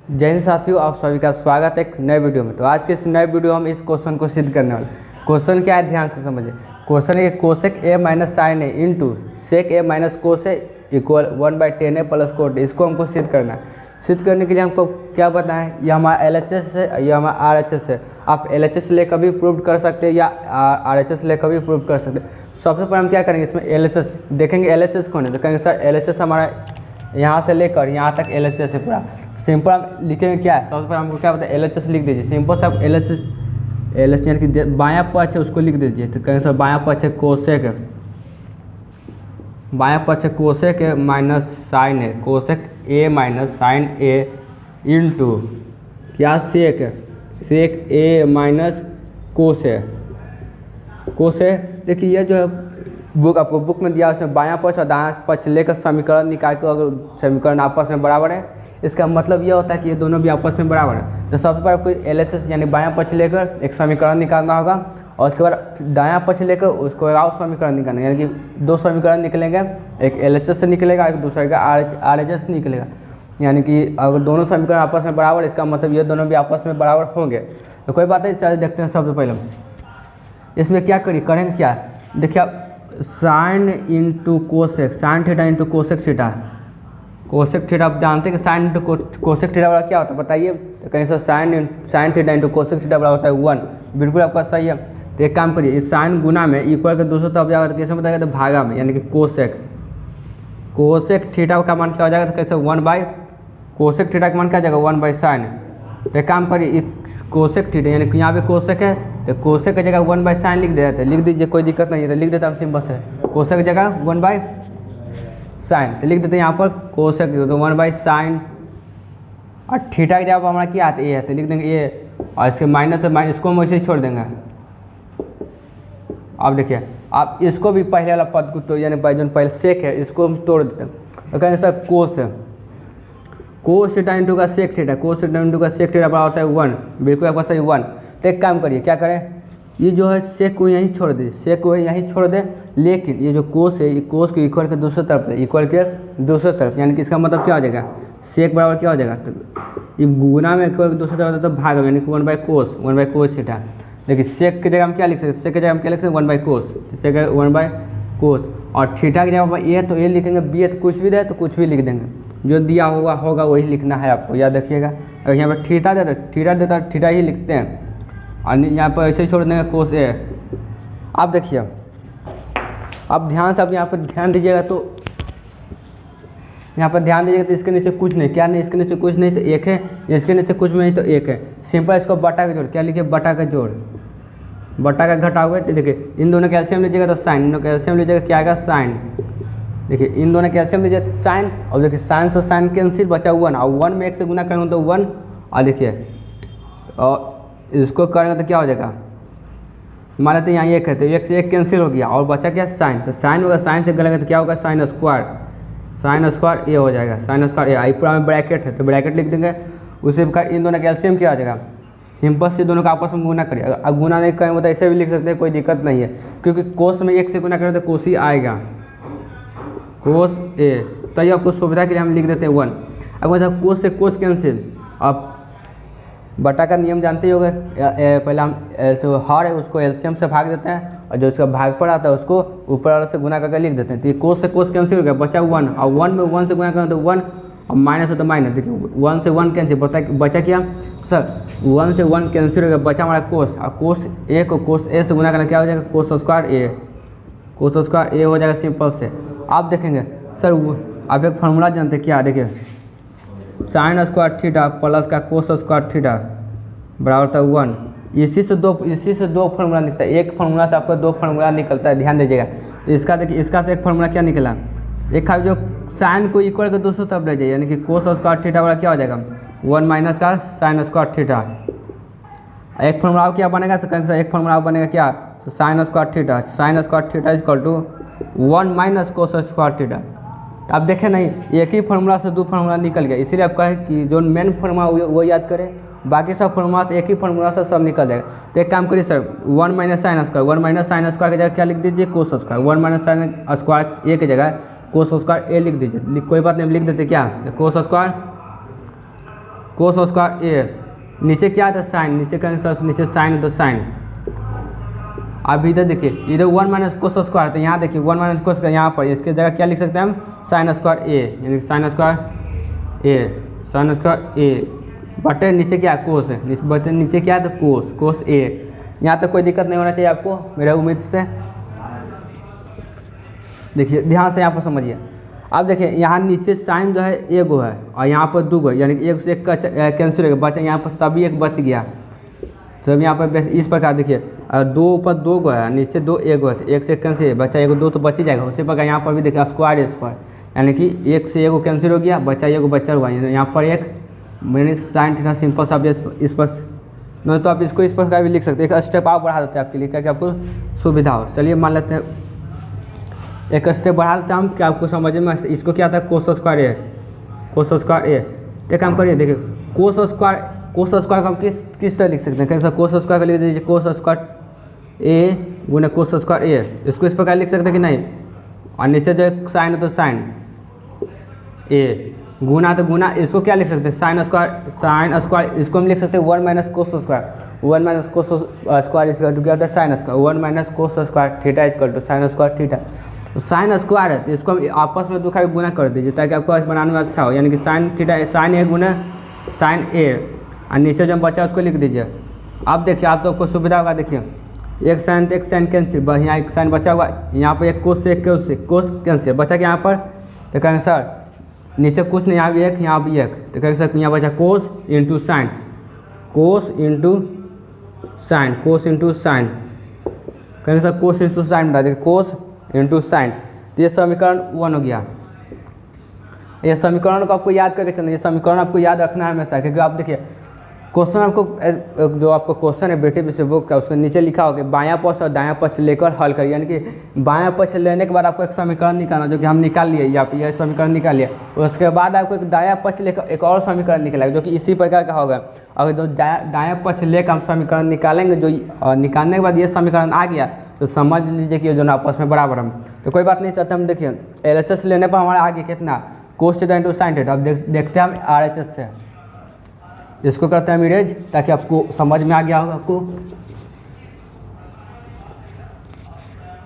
जय हिंद साथियों, आप सभी का स्वागत है एक नए वीडियो में। तो आज के इस नए वीडियो हम इस क्वेश्चन को सिद्ध करने वाले। क्वेश्चन क्या है, ध्यान से समझिए। क्वेश्चन है cosec A minus sine A into sec A minus cos A equal 1/10 A plus cot. इसको हमको सिद्ध करना है। सिद्ध करने के लिए हमको क्या पता है, यह हमारा LHS है, यह हमारा RHS है। आप LHS लेकर भी प्रूव कर सकते हैं या RHS लेकर भी प्रूव कर सकते हैं। सबसे पहले हम क्या करेंगे, इसमें LHS देखेंगे। LHS कौन है तो कहेंगे सर LHS हमारा यहाँ से लेकर यहाँ तक LHS है पूरा। सिंपल हम लिखेंगे क्या है, सबसे पहले हमको क्या पता है, LHS लिख दीजिए। सिंपल से आप LHS यानी कि बायां पक्ष है उसको लिख दीजिए। तो कहेंगे सर बायां पक्ष है कोसेक, बायां पक्ष है cosec A minus sine A, cosec A minus sine A into क्या सेक है, सेक ए माइनस कोस है, कोस है। देखिए ये जो है बुक आपको बुक में दिया, उसमें बायां पक्ष और दायां पक्ष लेकर समीकरण निकाल कर, अगर समीकरण आपस में बराबर है इसका मतलब यह होता है कि ये दोनों भी आपस में बराबर है। तो सबसे पहले आपको LHS यानी बायां पक्ष लेकर एक समीकरण निकालना होगा और उसके बाद दायां पक्ष लेकर उसको और समीकरण निकालना, यानी कि दो समीकरण निकलेंगे, एक LHS से निकलेगा, एक दूसरे का RHS निकलेगा। यानी कि अगर दोनों समीकरण आपस में बराबर, इसका मतलब ये दोनों भी आपस में बराबर होंगे। तो कोई बात नहीं, चलिए देखते हैं। सबसे पहले इसमें क्या करेंगे क्या, देखिए आप sine into cosec, sign theta into cosec theta, cosec theta आप जानते हैं कि साइन इंटू कोसेक थीटा बराबर क्या होता है बताइए। तो कहीं से sign theta into cosec theta बराबर होता है 1। बिल्कुल आपका सही है। तो एक काम करिए, इस साइन गुना में इक्वल के दूसरी तरफ जाएगा तो कैसे बताएगा, तो भागा में, यानी कि कोसेक थीटा का मान क्या हो जाएगा, तो कैसे 1 कोसेक थीटा का मान क्या जाएगा 1 साइन। तो एक काम करिए, कोसेक थीटा यानी कि यहाँ पे कोसेक है तो कोसेक की जगह 1 साइन लिख देते हैं, लिख दीजिए, कोई दिक्कत नहीं है। तो लिख देता हम सिंपल से, कोसेक की जगह 1 साइन, तो लिख देते हैं यहाँ पर कोसेक तो 1 साइन, और थीटा की जगह हमारा क्या आता है ए है, तो लिख देंगे ए, और इसके माइनस से माइनस इसको हम वैसे ही छोड़ देंगे। अब देखिए आप इसको भी पहले वाला पद को तो यानी जो पहले सेक है इसको हम तोड़ देते हैं। तो कहेंगे सर कोस है, कोस थीटा इंटू का sec theta, cos theta into का सेक थीटा बराबर होता है 1। बिल्कुल आपका सही 1। तो एक काम करिए, क्या करें, ये जो है सेक को यहीं छोड़ दे, सेक को यहीं छोड़ दे, लेकिन ये जो कोस है ये कोस को इक्वल के दूसरी तरफ है, इक्वल के दूसरी तरफ, यानी कि इसका मतलब क्या हो जाएगा, सेक बराबर क्या हो जाएगा, तो ये गुना में इक्वल के दूसरी तरफ होता है तो भाग में, यानी कि 1 कोस थीटा। देखिए सेक की जगह हम क्या लिख सकते हैं, सेक की जगह हम क्या लिख सकते हैं 1 कोस, सेक 1 कोस, और थीटा की जगह ए तो ए लिखेंगे, बी है तो कुछ भी दे तो कुछ भी लिख देंगे, जो दिया होगा वही लिखना है आपको, याद रखिएगा। अगर यहाँ पर थीटा देता थीटा ही लिखते हैं, और यहाँ पर ऐसे ही छोड़ देंगे कोस ए। आप देखिए, अब ध्यान से आप यहाँ पर ध्यान दीजिएगा, तो यहाँ पर ध्यान दीजिएगा तो इसके नीचे कुछ नहीं, क्या नहीं, इसके नीचे कुछ नहीं तो एक है, इसके नीचे कुछ नहीं तो एक है। सिंपल इसको बटा का जोड़, क्या लिखिए बटा का जोड़, बटा का घटा हुआ है। देखिए इन दोनों कैल्शियम लीजिएगा तो साइन, इन दोनों कैल्शियम लीजिएगा क्या आएगा साइन। देखिए इन दोनों कैल्शियम लीजिए साइन, और देखिए साइन से साइन कैंसिल, बचा 1, और 1 में 1 से गुना करेंगे तो 1, और देखिए और इसको करेंगे तो क्या हो जाएगा, मान लेते हैं यहाँ 1 है तो 1 से 1 कैंसिल हो गया और बचा क्या साइन। तो साइन होगा, साइन से करेंगे तो क्या होगा साइन स्क्वायर ए हो जाएगा, साइन स्क्वायर ए। आई पूरा में ब्रैकेट है तो ब्रैकेट लिख देंगे। उसी प्रकार इन दोनों कैल्शियम क्या हो जाएगा, सिंपल से दोनों का आपस में गुना करिए। अगर गुना नहीं करेंगे तो ऐसे भी लिख सकते हैं, कोई दिक्कत नहीं है, क्योंकि कोस में 1 से गुना करें तो कोस ही आएगा, कोस ए। तो ये आपको सुविधा के लिए हम लिख देते हैं 1। अब जब कोस से कोस कैंसिल, अब बटा का नियम जानते ही होंगे, पहले हम जो हर है उसको एलसीएम से भाग देते हैं, और जो उसका भागफल आता है उसको ऊपर वाले से गुना करके लिख देते हैं। तो ये कोस से कोस कैंसिल हो गया, बचा 1, और 1 में 1 से गुना करें तो 1, और माइनस है तो माइनस। देखिए 1 से 1 कैंसिल, बचा क्या सर, 1 से 1 कैंसिल हो गया, बचा हमारा कोस, और कोस ए को कोस ए से गुना करना क्या हो जाएगा, कोस स्क्वायर ए, कोस स्क्वायर ए हो जाएगा सिंपल से। आप देखेंगे सर आप एक फार्मूला जानते हैं क्या, देखिए साइन स्क्वायर थीटा प्लस का कोस स्क्वायर थीटा बराबर होता है 1। इसी से दो फार्मूला निकलता है, एक फार्मूला से आपका 2 फार्मूला निकलता है, ध्यान दीजिएगा। तो इसका देखिए, इसका से एक फार्मूला क्या निकला, एक खाली जो साइन को इक्वल के दूसरी तरफ ले जाइए, यानी कि कोस स्क्वायर थीटा वाला क्या हो जाएगा 1 माइनस का साइन स्क्वायर थीटा। एक फार्मूला क्या बनेगा, तो एक फार्मूला बनेगा क्या, तो sine square theta is equal to 1 minus cos square theta. आप देखें नहीं, एक ही फार्मूला से 2 फार्मूला निकल गया, इसीलिए आप कहें कि जो मेन फार्मूला वो याद करें, बाकी सब फार्मूला तो एक ही फार्मूला से सब निकल जाएगा। तो एक काम करिए सर 1 माइनस साइन स्क्वायर की जगह क्या लिख दीजिए cos square, 1 minus sine square a की जगह कोस स्क्वायर ए लिख दीजिए, कोई बात नहीं लिख देते क्या, कोस स्क्वायर कोस स्क्वायर ए, नीचे क्या था साइन, नीचे का आंसर नीचे साइन तो साइन। अब इधर देखिए इधर 1 माइनस कोस स्क्वायर, तो यहाँ देखिए 1 माइनस कोस का यहाँ पर इसके जगह क्या लिख सकते हैं हम, साइन स्क्वायर ए, यानी साइन स्क्वायर ए, साइन स्क्वायर ए बटे नीचे क्या कोस है, बटे नीचे क्या है तो कोस, कोस ए। यहाँ तक कोई दिक्कत नहीं होना चाहिए आपको मेरा उम्मीद से। देखिए ध्यान से यहाँ पर समझिए। अब देखिए यहाँ नीचे साइन जो है एगो है और यहाँ पर 2 गो, यानी कि 1 से 1 का कैंसिल हो गया, बचा यहाँ पर तभी 1 बच गया। जब यहाँ पर इस प्रकार देखिए 2 ऊपर 2 गो है, नीचे 2 एगो है, तो 1 से 1 कैंसिल, बचा 1 2 तो बच ही जाएगा। उसी प्रकार यहाँ पर भी देखिए स्क्वायर इस पर, यानी कि 1 से 1 कैंसिल हो गया, बचा 1 बचा हुआ, यहाँ पर 1 मैंने साइन थीटा सिंपल सब्जेक्ट इस पर नहीं, तो आप इसको इस प्रकार भी लिख सकते हैं। एक स्टेप आप बढ़ा देते हैं आपके लिए, क्या कि आपको सुविधा हो। चलिए मान लेते हैं एक स्टेप बढ़ा देते हैं हम, क्या आपको समझ में। इसको क्या था, कोस स्क्वायर ए, कोस स्क्वायर ए। एक काम करिए देखिए कोस स्क्वायर को हम किस तरह लिख सकते हैं, कैसा कोस स्क्वायर का लिख दीजिए, कोस स्क्वायर ए गुना कोस स्क्वायर ए, इसको इस प्रकार लिख सकते हैं कि नहीं। और नीचे जो साइन है तो साइन ए, गुना तो गुना, इसको क्या लिख सकते हैं, साइन स्क्वायर, इसको हम लिख सकते हैं 1 minus cos square, 1 minus cos square इसका क्या होता है sine square, 1 minus cos square theta equal to sine square theta. तो साइन स्क्वायर है तो इसको हम आपस में दुखा गुना कर दीजिए ताकि आपको बनाने में अच्छा हो, यानी कि साइन थीटा साइन ए गुना साइन ए, और नीचे जो बचा उसको लिख दीजिए। अब देखिए आप तो आपको सुविधा होगा, देखिए एक साइन तो एक साइन कैंसिल, बस यहाँ एक साइन बचा हुआ, यहाँ पर एक कोस से एक कोस कैंसिल बचा कि यहाँ पर, तो कहेंगे सर नीचे कुछ नहीं, यहाँ भी एक यहाँ भी एक, तो कह सकते यहाँ बचा कोस इंटू साइन, कोस इंटू साइन, कोस इंटू साइन, कहेंगे सर कोस इंटू साइन बता देखिए, कोस इंटू साइन। तो ये समीकरण 1 हो गया। ये समीकरण को आपको याद करके चलना, ये समीकरण आपको याद रखना है हमेशा, क्योंकि आप देखिए क्वेश्चन आपको जो आपको क्वेश्चन है बेटे विषय बुक का, उसके नीचे लिखा होगा बायां पक्ष और दायां पक्ष लेकर हल करिए, यानी कि बायां पक्ष लेने के बाद आपको एक समीकरण निकालना, जो कि हम निकाल लिए, या यह समीकरण निकाल लिया। उसके बाद आपको एक दायां पक्ष लेकर एक और समीकरण निकालेगा जो कि इसी प्रकार का होगा। अगर जो दायां पक्ष लेकर हम समीकरण निकालेंगे, जो निकालने के बाद ये समीकरण आ गया तो समझ लीजिए कि दोनों आपस में बराबर हम, तो कोई बात नहीं चलते। हम देखिए LHS लेने पर हमारा आगे कितना, कोस थीटा इंटू साइन थीटा। अब देखते हैं हम RHS से, इसको करते हैं मिरेज, ताकि आपको समझ में आ गया होगा आपको,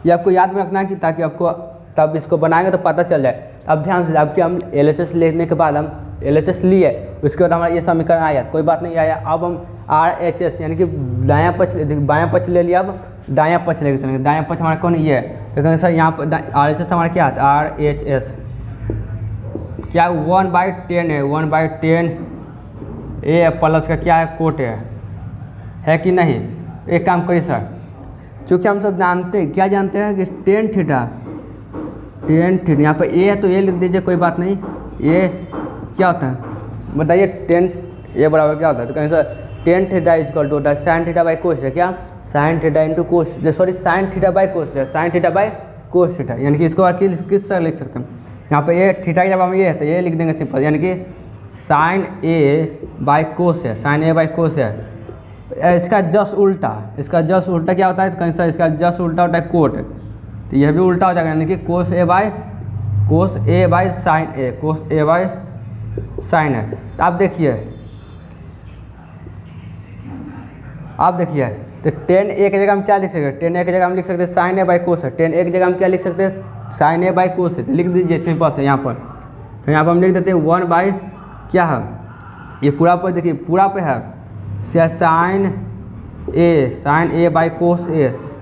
ये आपको याद में रखना है कि ताकि आपको तब इसको बनाएंगे तो पता चल जाए। अब ध्यान से आपके हम LHS लेने के बाद हम LHS लिए, उसके बाद हमारा ये समीकरण आया, कोई बात नहीं आया। अब हम RHS यानी कि दायां पक्ष बायां पक्ष ले लिया, अब दायां पक्ष लेके चलेंगे। दायां पक्ष हमारा कौन ये है, तो कहेंगे सर यहाँ पर RHS हमारा क्या है, RHS क्या 1/10 है, 1/10 ए प्लस का क्या है कोट है कि नहीं। एक काम करिए सर, चूँकि हम सब जानते हैं, क्या जानते हैं कि टेन थीटा यहाँ पर ए है तो ए लिख दीजिए, कोई बात नहीं। ये क्या होता है बताइए, टेन ए बराबर क्या होता है, तो कहें sir tan theta equal to होता है साइन थीटा बाई कोस है, क्या sine theta into cos, sorry sine theta by cos है, sine theta by cos theta, यानी कि इसको किस तरह लिख सकते हैं, यहाँ पे ए थीटा जब हम ये है तो ये लिख देंगे सिंपल, यानी कि साइन ए बाई कोस है, साइन ए बाई कोस है। इसका जस्ट उल्टा क्या होता है, कहीं सर इसका जस्ट उल्टा होता है कोट, तो यह भी उल्टा हो जाएगा, यानी कि cos A by sine a, cos A by sine है। तो आप देखिए तो टेन ए की जगह हम क्या लिख सकते हैं, टेन ए की जगह हम लिख सकते हैं साइन ए बाई कोस है, टेन ए की जगह हम क्या लिख सकते हैं साइन ए बाई कोस है, तो लिख दीजिए सिंपल से यहाँ पर। तो यहाँ पर हम लिख देते हैं 1 बाई क्या है, ये पूरा पर देखिए पूरा पे है sine A by cos S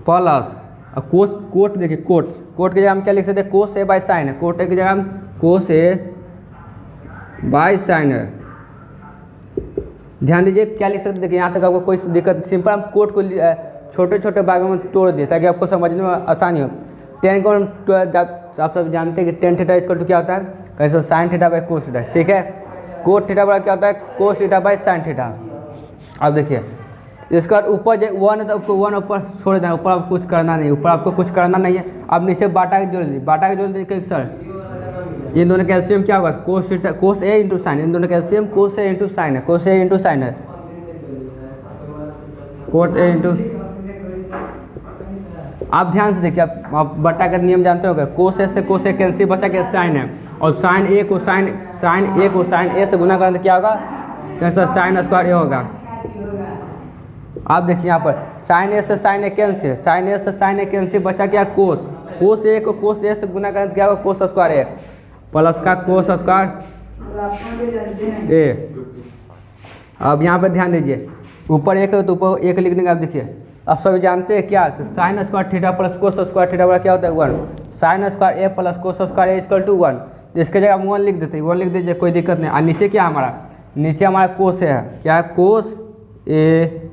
plus cot देखिए कोट की जगह हम क्या लिख सकते हैं कोस ए बाई साइन है, कोट ए की जगह हम कोस ए बाई साइन है। ध्यान दीजिए क्या लिख सकते हैं, देखिए यहाँ तक आपको कोई दिक्कत, सिंपल हम कोट को छोटे छोटे भागों में तोड़ दिए ताकि आपको समझने में आसानी हो। टेन को आप सब जानते हैं कि टेन थीटा इक्वल टू क्या होता है, कैसे sign theta by cos theta, ठीक है। कोट थीटा बड़ा क्या होता है cos theta by sine theta. अब देखिए इसका ऊपर जो 1 है तो आपको 1 ऊपर छोड़ देना, ऊपर आपको कुछ करना नहीं, ऊपर आपको कुछ करना नहीं है। अब नीचे बाटा के जोड़ दीजिए, सर इन दोनों का एलसीएम क्या होगा कोस ए इंटू साइन, इन दोनों का एलसीएम कोस ए इंटू साइन है, कोस ए इंटू साइन है, कोस ए इंटू। आप ध्यान से देखिए, आप बट्टा का नियम जानते हो, कोस ए से कोस ए कैंसिल बचा के साइन है, और साइन ए को साइन ए से गुना करें तो क्या होगा, कैंसिल, साइन स्क्वायर ए होगा। आप देखिए यहाँ पर साइन ए से साइन ए कैंसिल, साइन ए से साइन ए कैंसिल, बचा क्या कोस, कोस ए को कोस ए से गुना करें तो क्या होगा, कोस स्क्वायर ए प्लस का कोस स्क्वायर ए। अब यहाँ पर ध्यान दीजिए, ऊपर एक है तो ऊपर एक लिख देंगे। आप देखिए अब सभी जानते हैं क्या, तो sine square theta plus cos square theta बराबर क्या होता है 1, sine square A plus cos square A equal to 1। इसके जगह हम 1 लिख देते हैं, 1 लिख दीजिए, कोई दिक्कत नहीं। और नीचे क्या हमारा, नीचे हमारा कोस है, क्या है, कोस ए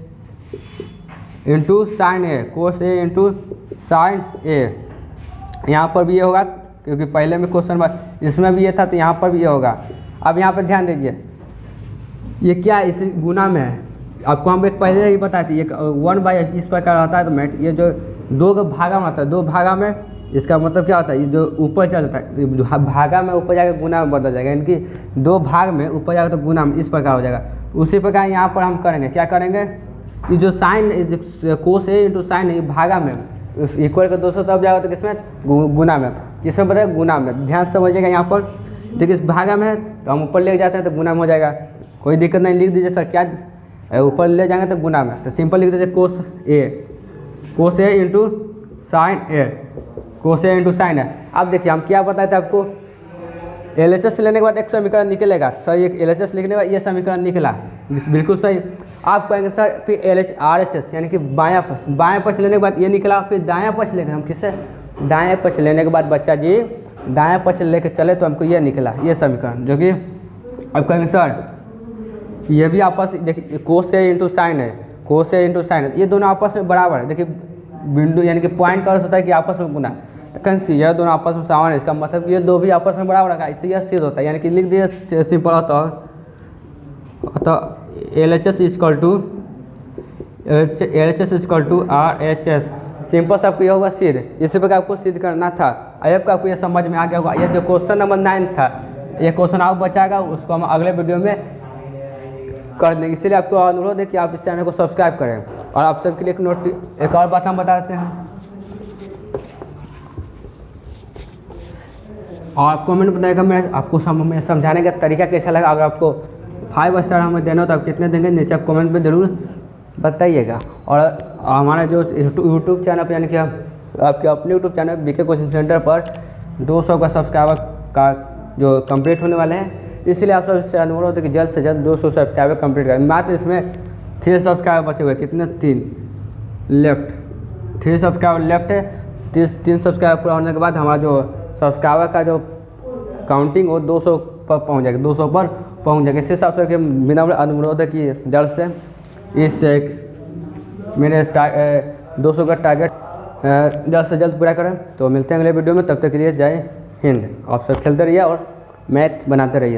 into sine a, cos A into sine ए। यहाँ पर भी ये होगा क्योंकि पहले में क्वेश्चन इसमें भी ये था तो यहाँ पर भी ये होगा। अब यहाँ पर ध्यान दीजिए, ये क्या इस गुना में है, आपको हम एक पहले ही बताए थे, एक 1/s इस प्रकार होता है। तो मैट ये जो दो भागा में आता है, दो भागा में, इसका मतलब क्या होता है, ये जो ऊपर चल जाता है, जो भागा में ऊपर जाकर गुना में बदल जाएगा, इनकी दो भाग में ऊपर जाकर तो गुना में इस प्रकार हो जाएगा। उसी प्रकार यहाँ पर हम करेंगे, क्या करेंगे, ये जो साइन कोस ए इंटू साइन है भागा में, इक्वल का 200 तब जाएगा तो किसमें, गुना में, किसमें बताया, गुना में। ध्यान समझिएगा यहाँ पर, देखिए इस भागा में है तो हम ऊपर ले जाते हैं तो गुना में हो जाएगा, कोई दिक्कत नहीं। लिख दीजिए सर क्या, ऊपर ले जाएंगे तो गुना में, तो सिंपल लिख दीजिए कोस ए into sine a, cos A into sine ए। अब देखिए हम क्या बताए थे आपको, LHS लेने के बाद एक समीकरण निकलेगा, सर एक LHS लिखने के बाद ये समीकरण निकला, बिल्कुल सही। आप कहेंगे सर फिर RHS यानी कि बायां पक्ष लेने के बाद ये निकला, फिर दायां पक्ष लेंगे हम, किससे, दायां पक्ष लेने के बाद बच्चा जी दायां पक्ष लेके चले तो हमको ये निकला, ये समीकरण, जो कि अब कहेंगे सर ये भी आपस, देखिए कोस ए इंटू साइन है, कोस ए इंटू साइन है, ये दोनों आपस में बराबर है। देखिए बिंदु यानी कि पॉइंट का अर्थ होता है कि आपस में गुना, तो यह दोनों आपस में समान है, इसका मतलब ये दो भी आपस में बराबर है, इससे यह सिद्ध होता है। यानी कि लिख दिए सिंपल होता है LHS equal to RHS, simple से आपको यह होगा सिद्ध। इसी प्रकार आपको सिद्ध करना था। अब का आपको यह समझ में आ गया होगा। यह जो क्वेश्चन नंबर 9 था, ये क्वेश्चन आप बचाएगा, उसको हम अगले वीडियो में कर देंगे। इसलिए आपको अनुरोध है कि आप इस चैनल को सब्सक्राइब करें। और आप सबके लिए एक और बात हम बता देते हैं, और आप कमेंट बताएगा मैं आपको समझाने का तरीका कैसा लगा। अगर आपको 5 स्टार हमें देना हो तो आप कितने देंगे, नीचे आप कमेंट में ज़रूर बताइएगा। और हमारा जो यूट्यूब चैनल यानी कि आपके अपने YouTube channel BK coaching centre पर 200 का सब्सक्राइबर का जो कंप्लीट होने वाले हैं, इसलिए आप सब इससे अनुरोध है कि जल्द से जल्द 200 सब्सक्राइबर कंप्लीट करें। मात्र इसमें 3 सब्सक्राइबर बचे हुए, कितने, 3 लेफ्ट, 3 सब्सक्राइबर लेफ्ट है। 3 सब्सक्राइबर पूरा होने के बाद हमारा जो सब्सक्राइबर का जो काउंटिंग वो 200 पर पहुँच जाएगा, 200 पर पहुँच जाएगा। इस हिसाब से बिना अनुरोध है कि जल्द से इस मेरे 200 का टारगेट जल्द से जल्द पूरा करें। तो मिलते हैं अगले वीडियो में, तब तक के लिए जय हिंद। आप सब खेलते रहिए और मैच बनाते रहिए।